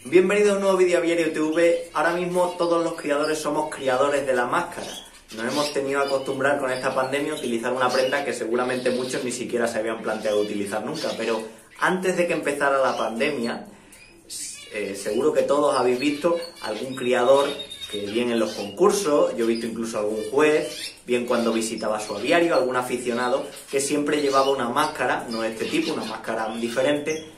Bienvenido a un nuevo vídeo Aviario TV. Ahora mismo todos los criadores somos criadores de la máscara. Nos hemos tenido que acostumbrar con esta pandemia a utilizar una prenda que seguramente muchos ni siquiera se habían planteado utilizar nunca. Pero antes de que empezara la pandemia, seguro que todos habéis visto algún criador que bien en los concursos, yo he visto incluso algún juez, bien cuando visitaba su aviario, algún aficionado, que siempre llevaba una máscara, no de este tipo, una máscara diferente,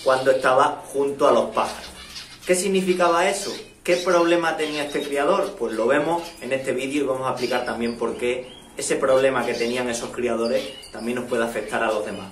cuando estaba junto a los pájaros. ¿Qué significaba eso? ¿Qué problema tenía este criador? Pues lo vemos en este vídeo y vamos a explicar también por qué ese problema que tenían esos criadores también nos puede afectar a los demás.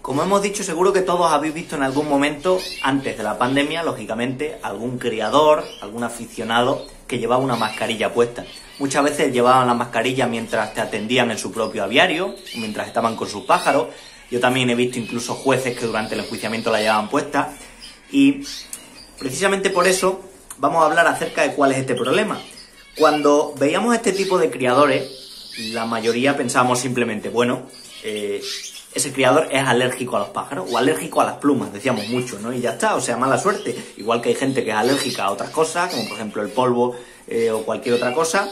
Como hemos dicho, seguro que todos habéis visto en algún momento, antes de la pandemia, lógicamente, algún criador, algún aficionado que llevaba una mascarilla puesta. Muchas veces llevaban la mascarilla mientras te atendían en su propio aviario, mientras estaban con sus pájaros. Yo también he visto incluso jueces que durante el enjuiciamiento la llevaban puesta. Y precisamente por eso vamos a hablar acerca de cuál es este problema. Cuando veíamos este tipo de criadores, la mayoría pensábamos simplemente, bueno, ese criador es alérgico a los pájaros o alérgico a las plumas, decíamos mucho, ¿no? Y ya está, o sea, mala suerte. Igual que hay gente que es alérgica a otras cosas, como por ejemplo el polvo o cualquier otra cosa,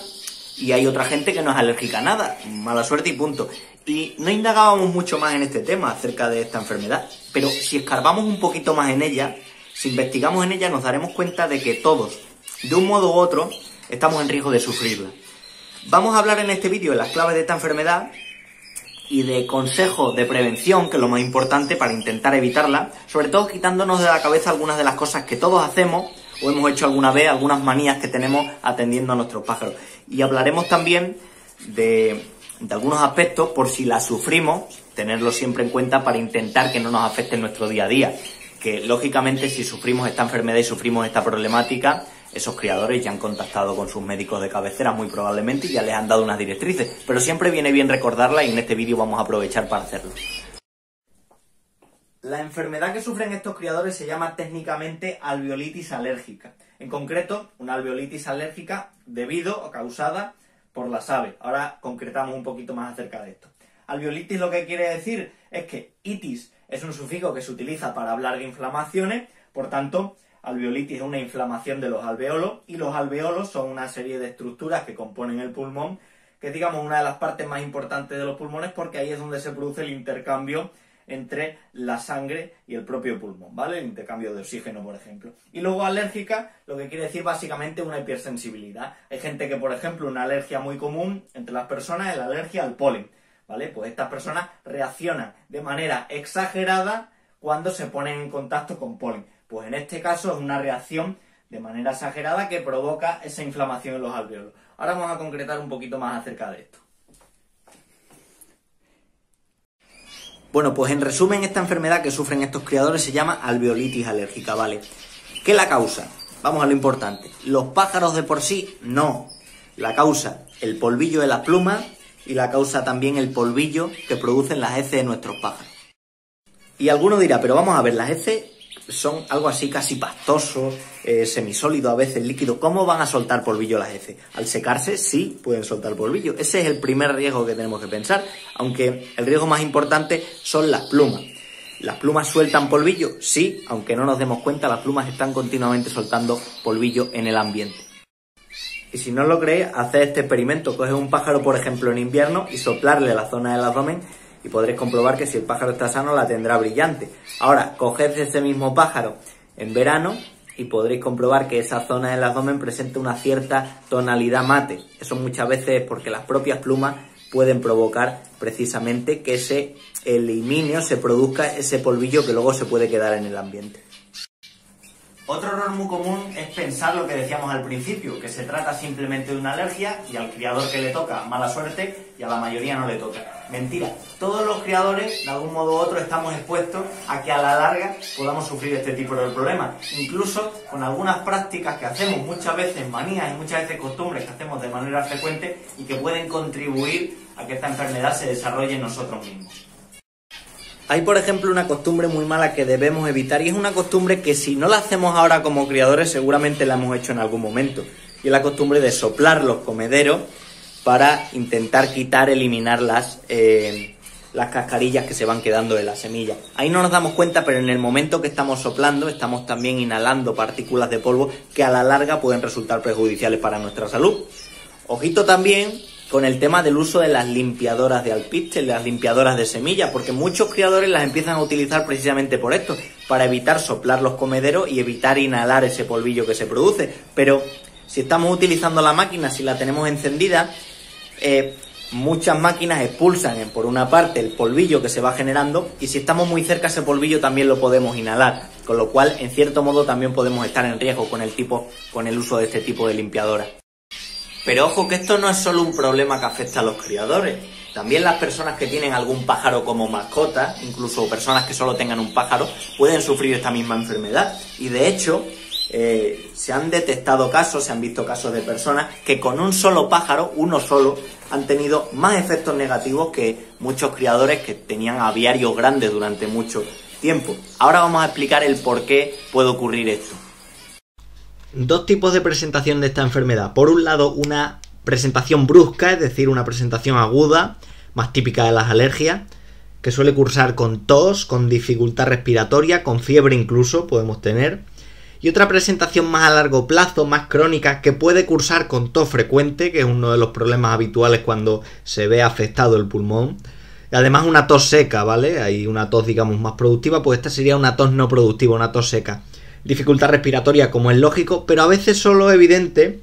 y hay otra gente que no es alérgica a nada, mala suerte y punto. Y no indagábamos mucho más en este tema acerca de esta enfermedad, pero si escarbamos un poquito más en ella, si investigamos en ella, nos daremos cuenta de que todos, de un modo u otro, estamos en riesgo de sufrirla. Vamos a hablar en este vídeo de las claves de esta enfermedad y de consejos de prevención, que es lo más importante para intentar evitarla, sobre todo quitándonos de la cabeza algunas de las cosas que todos hacemos o hemos hecho alguna vez, algunas manías que tenemos atendiendo a nuestros pájaros. Y hablaremos también de algunos aspectos, por si las sufrimos, tenerlo siempre en cuenta para intentar que no nos afecte en nuestro día a día. Que lógicamente si sufrimos esta enfermedad y sufrimos esta problemática, esos criadores ya han contactado con sus médicos de cabecera muy probablemente y ya les han dado unas directrices, pero siempre viene bien recordarla y en este vídeo vamos a aprovechar para hacerlo. La enfermedad que sufren estos criadores se llama técnicamente alveolitis alérgica. En concreto, una alveolitis alérgica debido o causada por las aves. Ahora concretamos un poquito más acerca de esto. Alveolitis lo que quiere decir es que itis es un sufijo que se utiliza para hablar de inflamaciones, por tanto, alveolitis es una inflamación de los alveolos, y los alveolos son una serie de estructuras que componen el pulmón, que es, digamos, una de las partes más importantes de los pulmones, porque ahí es donde se produce el intercambio entre la sangre y el propio pulmón, ¿vale? El intercambio de oxígeno, por ejemplo. Y luego alérgica, lo que quiere decir básicamente una hipersensibilidad. Hay gente que, por ejemplo, una alergia muy común entre las personas es la alergia al polen, ¿vale? Pues estas personas reaccionan de manera exagerada cuando se ponen en contacto con polen. Pues en este caso es una reacción de manera exagerada que provoca esa inflamación en los alveolos. Ahora vamos a concretar un poquito más acerca de esto. Bueno, pues en resumen, esta enfermedad que sufren estos criadores se llama alveolitis alérgica, ¿vale? ¿Qué la causa? Vamos a lo importante. ¿Los pájaros de por sí? No. La causa el polvillo de las plumas y la causa también el polvillo que producen las heces de nuestros pájaros. Y alguno dirá, pero vamos a ver, las heces son algo así casi pastoso, semisólido, a veces líquido. ¿Cómo van a soltar polvillo las heces? Al secarse sí pueden soltar polvillo. Ese es el primer riesgo que tenemos que pensar, aunque el riesgo más importante son las plumas. ¿Las plumas sueltan polvillo? Sí, aunque no nos demos cuenta, las plumas están continuamente soltando polvillo en el ambiente. Y si no lo creéis, haced este experimento. Coge un pájaro, por ejemplo, en invierno y soplarle la zona del abdomen y podréis comprobar que si el pájaro está sano la tendrá brillante. Ahora, coged ese mismo pájaro en verano y podréis comprobar que esa zona del abdomen presenta una cierta tonalidad mate. Eso muchas veces es porque las propias plumas pueden provocar precisamente que se elimine o se produzca ese polvillo que luego se puede quedar en el ambiente. Otro error muy común es pensar lo que decíamos al principio, que se trata simplemente de una alergia y al criador que le toca mala suerte y a la mayoría no le toca. Mentira, todos los criadores de algún modo u otro estamos expuestos a que a la larga podamos sufrir este tipo de problemas. Incluso con algunas prácticas que hacemos muchas veces, manías y muchas veces costumbres que hacemos de manera frecuente y que pueden contribuir a que esta enfermedad se desarrolle en nosotros mismos. Hay, por ejemplo, una costumbre muy mala que debemos evitar y es una costumbre que si no la hacemos ahora como criadores seguramente la hemos hecho en algún momento. Y es la costumbre de soplar los comederos para intentar eliminar las las cascarillas que se van quedando de la semilla. Ahí no nos damos cuenta, pero en el momento que estamos soplando, estamos también inhalando partículas de polvo que a la larga pueden resultar perjudiciales para nuestra salud. Ojito también con el tema del uso de las limpiadoras de alpiste, las limpiadoras de semillas, porque muchos criadores las empiezan a utilizar precisamente por esto, para evitar soplar los comederos y evitar inhalar ese polvillo que se produce. Pero si estamos utilizando la máquina, si la tenemos encendida, muchas máquinas expulsan por una parte el polvillo que se va generando, y si estamos muy cerca ese polvillo también lo podemos inhalar, con lo cual en cierto modo también podemos estar en riesgo con el uso de este tipo de limpiadora. Pero ojo que esto no es solo un problema que afecta a los criadores, también las personas que tienen algún pájaro como mascota, incluso personas que solo tengan un pájaro, pueden sufrir esta misma enfermedad. Y de hecho se han detectado casos, se han visto casos de personas que con un solo pájaro, uno solo, han tenido más efectos negativos que muchos criadores que tenían aviarios grandes durante mucho tiempo. Ahora vamos a explicar el por qué puede ocurrir esto. Dos tipos de presentación de esta enfermedad. Por un lado, una presentación brusca, es decir, una presentación aguda, más típica de las alergias, que suele cursar con tos, con dificultad respiratoria, con fiebre incluso podemos tener. Y otra presentación más a largo plazo, más crónica, que puede cursar con tos frecuente, que es uno de los problemas habituales cuando se ve afectado el pulmón. Y además una tos seca, ¿vale? Hay una tos, digamos, más productiva, pues esta sería una tos no productiva, una tos seca. Dificultad respiratoria, como es lógico, pero a veces solo evidente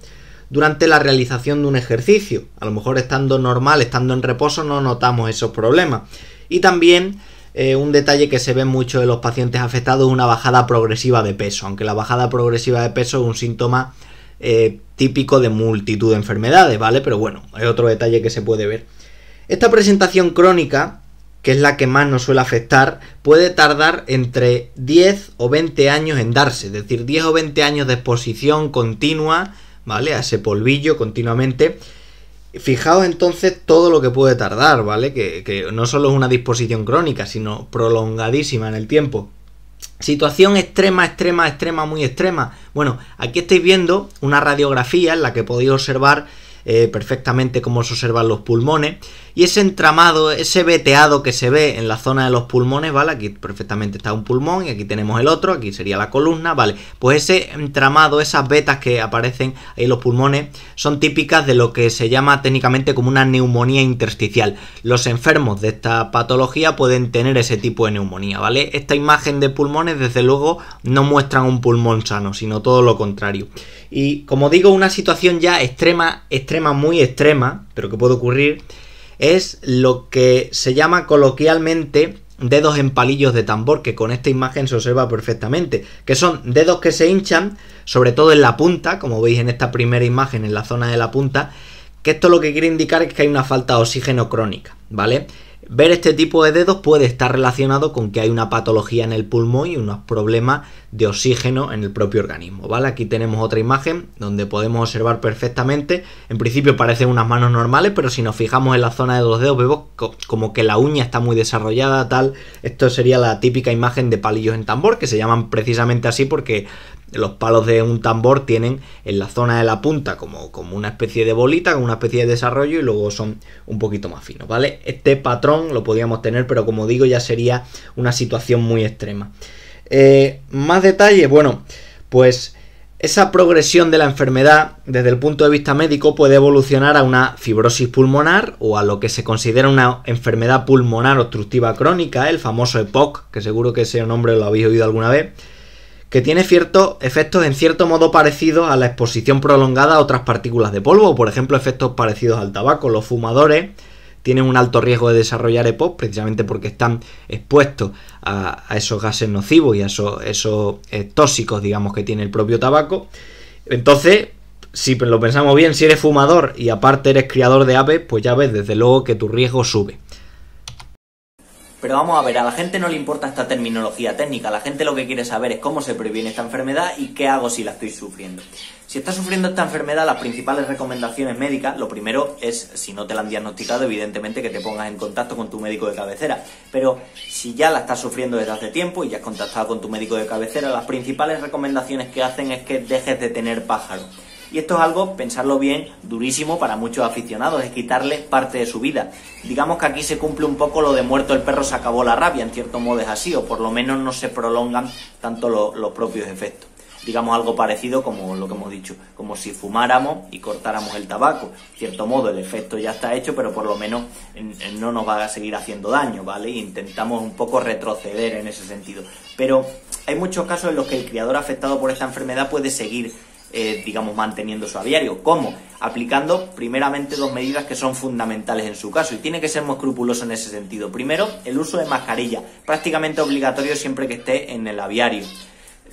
durante la realización de un ejercicio. A lo mejor estando normal, estando en reposo, no notamos esos problemas. Y también un detalle que se ve mucho de los pacientes afectados es una bajada progresiva de peso, aunque la bajada progresiva de peso es un síntoma típico de multitud de enfermedades, ¿vale? Pero bueno, es otro detalle que se puede ver. Esta presentación crónica, que es la que más nos suele afectar, puede tardar entre 10 o 20 años en darse, es decir, 10 o 20 años de exposición continua, ¿vale? A ese polvillo continuamente. Fijaos entonces todo lo que puede tardar, ¿vale? Que no solo es una disposición crónica, sino prolongadísima en el tiempo. Situación extrema, extrema, extrema, muy extrema. Bueno, aquí estáis viendo una radiografía en la que podéis observar perfectamente cómo se observan los pulmones, y ese entramado, ese veteado que se ve en la zona de los pulmones, ¿vale? Aquí perfectamente está un pulmón y aquí tenemos el otro, aquí sería la columna, ¿vale? Pues ese entramado, esas vetas que aparecen ahí en los pulmones, son típicas de lo que se llama técnicamente como una neumonía intersticial. Los enfermos de esta patología pueden tener ese tipo de neumonía, ¿vale? Esta imagen de pulmones, desde luego, no muestran un pulmón sano, sino todo lo contrario. Y como digo, una situación ya extrema, extrema, muy extrema, pero que puede ocurrir, es lo que se llama coloquialmente dedos en palillos de tambor, que con esta imagen se observa perfectamente, que son dedos que se hinchan, sobre todo en la punta, como veis en esta primera imagen, en la zona de la punta, que esto lo que quiere indicar es que hay una falta de oxígeno crónica, ¿vale? Ver este tipo de dedos puede estar relacionado con que hay una patología en el pulmón y unos problemas de oxígeno en el propio organismo, ¿vale? Aquí tenemos otra imagen donde podemos observar perfectamente, en principio parecen unas manos normales, pero si nos fijamos en la zona de los dedos vemos como que la uña está muy desarrollada, tal. Esto sería la típica imagen de palillos en tambor, que se llaman precisamente así porque los palos de un tambor tienen en la zona de la punta como una especie de bolita, como una especie de desarrollo, y luego son un poquito más finos, ¿vale? Este patrón lo podríamos tener, pero como digo, ya sería una situación muy extrema. Más detalles, bueno, pues esa progresión de la enfermedad desde el punto de vista médico puede evolucionar a una fibrosis pulmonar o a lo que se considera una enfermedad pulmonar obstructiva crónica, el famoso EPOC, que seguro que ese nombre lo habéis oído alguna vez, que tiene ciertos efectos en cierto modo parecidos a la exposición prolongada a otras partículas de polvo, por ejemplo efectos parecidos al tabaco. Los fumadores tienen un alto riesgo de desarrollar EPOC precisamente porque están expuestos a esos gases nocivos y a esos tóxicos, digamos, que tiene el propio tabaco. Entonces, si lo pensamos bien, si eres fumador y aparte eres criador de aves, pues ya ves desde luego que tu riesgo sube. Pero vamos a ver, a la gente no le importa esta terminología técnica, a la gente lo que quiere saber es cómo se previene esta enfermedad y qué hago si la estoy sufriendo. Si estás sufriendo esta enfermedad, las principales recomendaciones médicas, lo primero es, si no te la han diagnosticado, evidentemente que te pongas en contacto con tu médico de cabecera. Pero si ya la estás sufriendo desde hace tiempo y ya has contactado con tu médico de cabecera, las principales recomendaciones que hacen es que dejes de tener pájaros. Y esto es algo, pensarlo bien, durísimo para muchos aficionados, es quitarle parte de su vida. Digamos que aquí se cumple un poco lo de muerto el perro se acabó la rabia, en cierto modo es así, o por lo menos no se prolongan tanto los propios efectos. Digamos algo parecido como lo que hemos dicho, como si fumáramos y cortáramos el tabaco. En cierto modo el efecto ya está hecho, pero por lo menos no nos va a seguir haciendo daño, ¿vale? Intentamos un poco retroceder en ese sentido. Pero hay muchos casos en los que el criador afectado por esta enfermedad puede seguir, digamos, manteniendo su aviario. ¿Cómo? Aplicando primeramente dos medidas que son fundamentales en su caso y tiene que ser muy escrupuloso en ese sentido. Primero, el uso de mascarilla, prácticamente obligatorio siempre que esté en el aviario.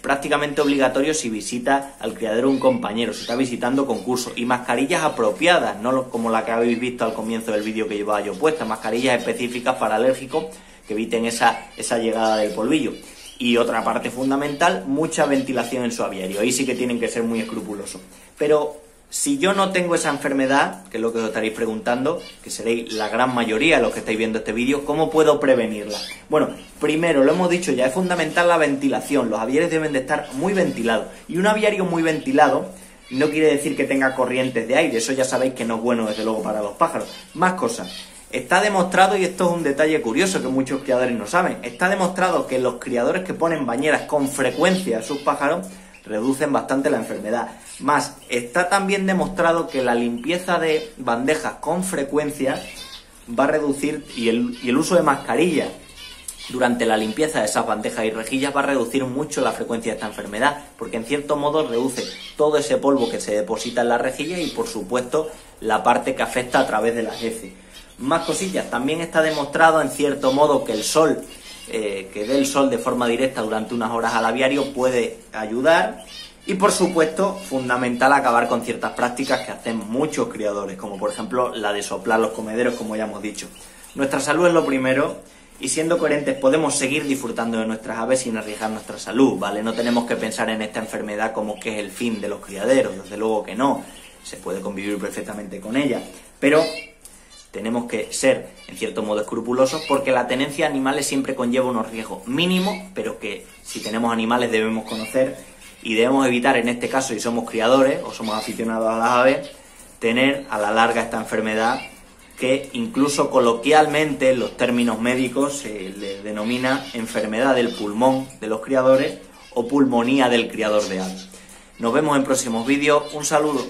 Prácticamente obligatorio si visita al criadero un compañero, si está visitando concursos, y mascarillas apropiadas, no como la que habéis visto al comienzo del vídeo que llevaba yo puesta, mascarillas específicas para alérgicos que eviten esa llegada del polvillo. Y otra parte fundamental, mucha ventilación en su aviario, ahí sí que tienen que ser muy escrupulosos. Pero si yo no tengo esa enfermedad, que es lo que os estaréis preguntando, que seréis la gran mayoría de los que estáis viendo este vídeo, ¿cómo puedo prevenirla? Bueno, primero, lo hemos dicho ya, es fundamental la ventilación. Los aviarios deben de estar muy ventilados. Y un aviario muy ventilado no quiere decir que tenga corrientes de aire. Eso ya sabéis que no es bueno, desde luego, para los pájaros. Más cosas. Está demostrado, y esto es un detalle curioso que muchos criadores no saben, está demostrado que los criadores que ponen bañeras con frecuencia a sus pájaros reducen bastante la enfermedad. Más, está también demostrado que la limpieza de bandejas con frecuencia va a reducir, y el uso de mascarilla durante la limpieza de esas bandejas y rejillas va a reducir mucho la frecuencia de esta enfermedad, porque en cierto modo reduce todo ese polvo que se deposita en las rejillas y, por supuesto, la parte que afecta a través de las heces. Más cosillas, también está demostrado en cierto modo que el sol, que dé el sol de forma directa durante unas horas al aviario puede ayudar. Y por supuesto, fundamental acabar con ciertas prácticas que hacen muchos criadores, como por ejemplo la de soplar los comederos, como ya hemos dicho. Nuestra salud es lo primero y siendo coherentes podemos seguir disfrutando de nuestras aves sin arriesgar nuestra salud, ¿vale? No tenemos que pensar en esta enfermedad como que es el fin de los criaderos, desde luego que no, se puede convivir perfectamente con ella, pero tenemos que ser, en cierto modo, escrupulosos porque la tenencia de animales siempre conlleva unos riesgos mínimos, pero que si tenemos animales debemos conocer y debemos evitar, en este caso, si somos criadores o somos aficionados a las aves, tener a la larga esta enfermedad que incluso coloquialmente en los términos médicos se le denomina enfermedad del pulmón de los criadores o pulmonía del criador de aves. Nos vemos en próximos vídeos. Un saludo.